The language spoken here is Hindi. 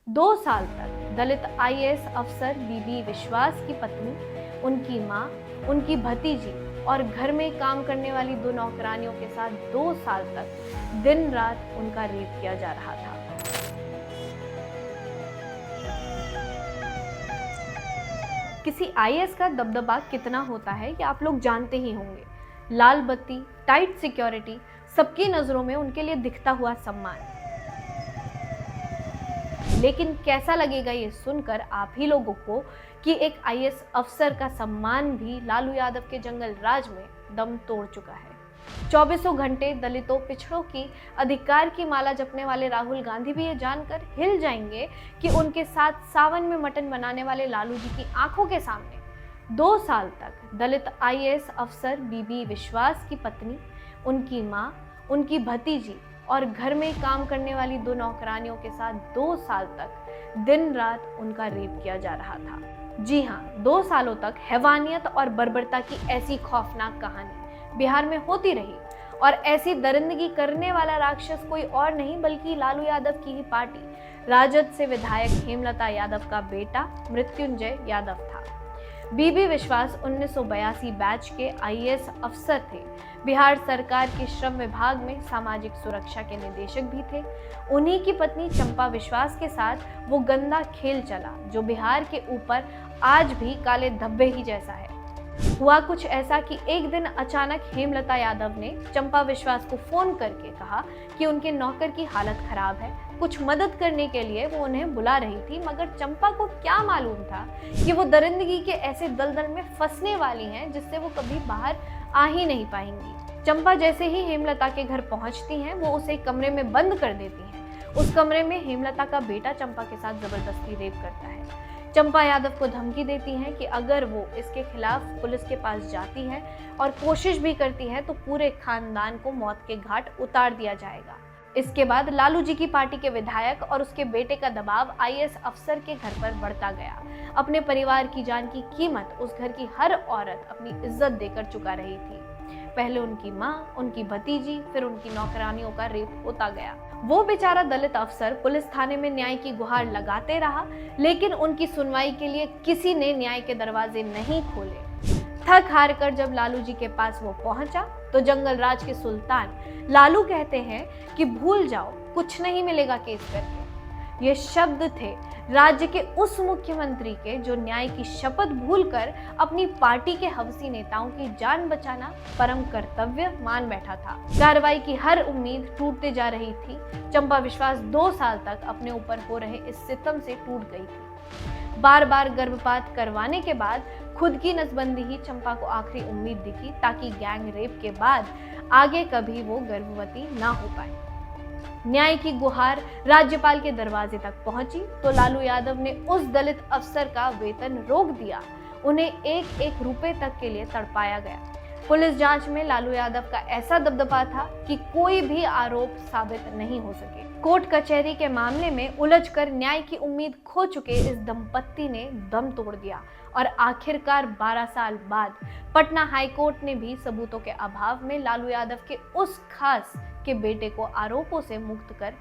2 साल तक दलित आईएएस अफसर बीबी विश्वास की पत्नी, उनकी मां, उनकी भतीजी और घर में काम करने वाली 2 नौकरानियों के साथ 2 साल तक दिन रात उनका रेप किया जा रहा था। किसी आईएएस का दबदबा कितना होता है ये आप लोग जानते ही होंगे। लाल बत्ती, टाइट सिक्योरिटी, सबकी नजरों में उनके लिए दिखता हुआ सम्मान। लेकिन कैसा लगेगा ये सुनकर आप ही लोगों को कि एक आईएएस अफसर का सम्मान भी लालू यादव के जंगल राज में दम तोड़ चुका है। 24 घंटे दलितों, पिछड़ों की अधिकार की माला जपने वाले राहुल गांधी भी ये जानकर हिल जाएंगे कि उनके साथ सावन में मटन बनाने वाले लालू जी की आंखों के सामने 2 साल तक दलित आईएएस अफसर बीबी विश्वास की पत्नी, उनकी मां, उनकी भतीजी और घर में काम करने वाली 2 नौकरानियों के साथ 2 साल तक दिन रात उनका रेप किया जा रहा था। जी हाँ, 2 सालों तक हैवानियत और बर्बरता की ऐसी खौफनाक कहानी बिहार में होती रही और ऐसी दरिंदगी करने वाला राक्षस कोई और नहीं बल्कि लालू यादव की ही पार्टी राजद से विधायक हेमलता यादव का बेटा मृत्युंजय यादव था। बीबी विश्वास 1982 बैच के आईएएस अफसर थे। बिहार सरकार के श्रम विभाग में सामाजिक सुरक्षा के निदेशक भी थे। उन्हीं की पत्नी चंपा विश्वास के साथ वो गंदा खेल चला जो बिहार के ऊपर आज भी काले धब्बे ही जैसा है। हुआ कुछ ऐसा कि एक दिन अचानक हेमलता यादव ने चंपा विश्वास को फोन करके कहा कि उनके नौकर की हालत खराब है, कुछ मदद करने के लिए वो उन्हें बुला रही थी। मगर चंपा को क्या मालूम था कि वो दरिंदगी के ऐसे दलदल में फंसने वाली हैं जिससे वो कभी बाहर आ ही नहीं पाएंगी। चंपा जैसे ही हेमलता के घर पहुंचती हैं, वो उसे कमरे में बंद कर देती हैं। उस कमरे में हेमलता का बेटा चंपा के साथ जबरदस्ती रेप करता है। चंपा यादव को धमकी देती हैं कि अगर वो इसके खिलाफ पुलिस के पास जाती है और कोशिश भी करती है तो पूरे खानदान को मौत के घाट उतार दिया जाएगा। इसके बाद लालू जी की पार्टी के विधायक और उसके बेटे का दबाव आईएएस अफसर के घर पर बढ़ता गया। अपने परिवार की जान की कीमत उस घर की हर औरत अपनी इज्जत देकर चुका रही थी। पहले उनकी मां, उनकी भतीजी, फिर उनकी नौकरानियों का रेप होता गया। वो बेचारा दलित अफसर पुलिस थाने में न्याय की गुहार लगाते रहा, लेकिन उनकी सुनवाई के लिए किसी ने न्याय के दरवाजे नहीं खोले। थक हार कर जब लालू जी के पास वो पहुंचा तो जंगल राज के सुल्तान लालू कहते हैं कि भूल जाओ, कुछ नहीं मिलेगा केस करके। ये शब्द थे राज्य के उस मुख्यमंत्री के जो न्याय की शपथ भूलकर अपनी पार्टी के हवसी नेताओं की जान बचाना परम कर्तव्य मान बैठा था। कार्रवाई की हर उम्मीद टूटते जा रही थी। चंपा विश्वास 2 साल तक अपने ऊपर हो रहे इस सितम से टूट गई थी। बार बार गर्भपात करवाने के बाद खुद की नसबंदी ही चंपा को आखिरी उम्मीद दिखी ताकि गैंग रेप के बाद आगे कभी वो गर्भवती ना हो पाए। न्याय की गुहार राज्यपाल के दरवाजे तक पहुंची तो लालू यादव ने उस दलित अफसर का वेतन रोक दिया। उन्हें एक एक रुपए तक के लिए तड़पाया गया। पुलिस जांच में लालू यादव का ऐसा दबदबा था कि कोई भी आरोप साबित नहीं हो सके। कोर्ट कचहरी के मामले में उलझकर न्याय की उम्मीद खो चुके इस दंपत्ति ने दम तोड़ दिया और आखिरकार 12 साल बाद पटना हाईकोर्ट ने भी सबूतों के अभाव में लालू यादव के उस खास के बेटे को आरोपों से मुक्त कर